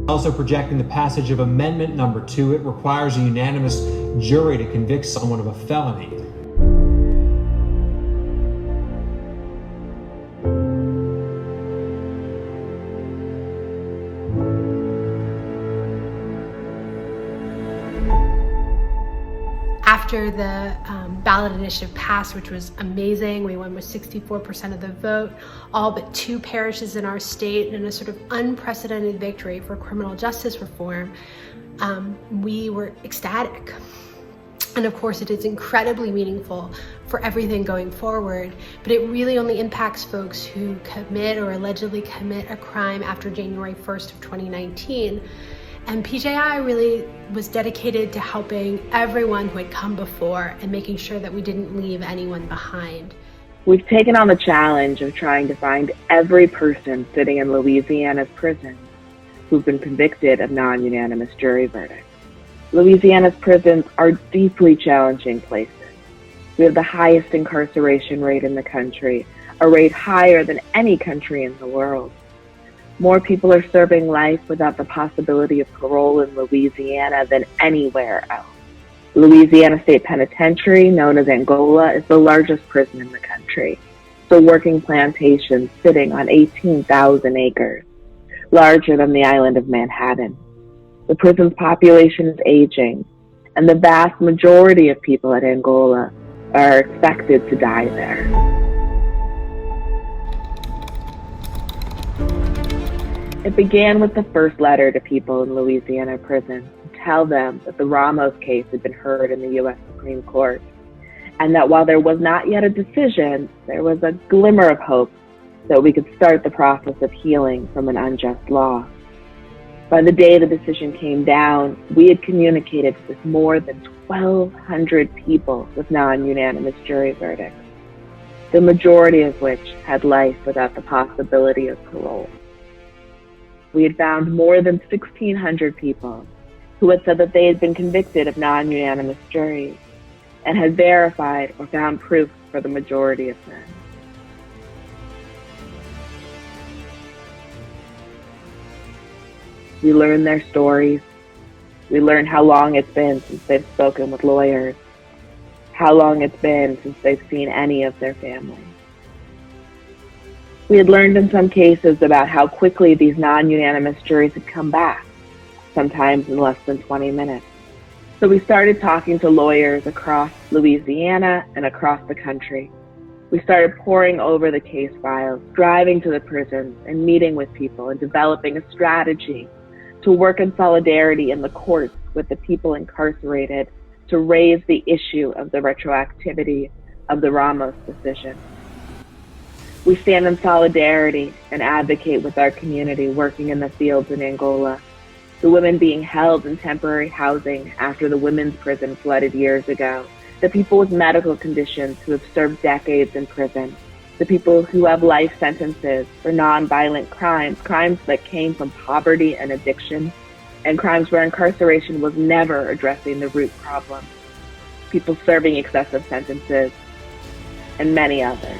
Also projecting the passage of Amendment Number 2, it requires a unanimous jury to convict someone of a felony. After the ballot initiative passed, which was amazing, we won with 64% of the vote, all but 2 parishes in our state, and a sort of unprecedented victory for criminal justice reform, we were ecstatic. And of course, it is incredibly meaningful for everything going forward, but it really only impacts folks who commit or allegedly commit a crime after January 1st of 2019. And PJI really was dedicated to helping everyone who had come before and making sure that we didn't leave anyone behind. We've taken on the challenge of trying to find every person sitting in Louisiana's prisons who've been convicted of non-unanimous jury verdicts. Louisiana's prisons are deeply challenging places. We have the highest incarceration rate in the country, a rate higher than any country in the world. More people are serving life without the possibility of parole in Louisiana than anywhere else. Louisiana State Penitentiary, known as Angola, is the largest prison in the country. It's a working plantation sitting on 18,000 acres, larger than the island of Manhattan. The prison's population is aging, and the vast majority of people at Angola are expected to die there. It began with the first letter to people in Louisiana prison to tell them that the Ramos case had been heard in the U.S. Supreme Court, and that while there was not yet a decision, there was a glimmer of hope that we could start the process of healing from an unjust law. By the day the decision came down, we had communicated with more than 1,200 people with non-unanimous jury verdicts, the majority of which had life without the possibility of parole. We had found more than 1,600 people who had said that they had been convicted of non-unanimous juries and had verified or found proof for the majority of them. We learned their stories. We learned how long it's been since they've spoken with lawyers, how long it's been since they've seen any of their family. We had learned in some cases about how quickly these non-unanimous juries had come back, sometimes in less than 20 minutes. So we started talking to lawyers across Louisiana and across the country. We started poring over the case files, driving to the prisons and meeting with people and developing a strategy to work in solidarity in the courts with the people incarcerated to raise the issue of the retroactivity of the Ramos decision. We stand in solidarity and advocate with our community working in the fields in Angola, the women being held in temporary housing after the women's prison flooded years ago, the people with medical conditions who have served decades in prison, the people who have life sentences for non-violent crimes, crimes that came from poverty and addiction, and crimes where incarceration was never addressing the root problem, people serving excessive sentences, and many others.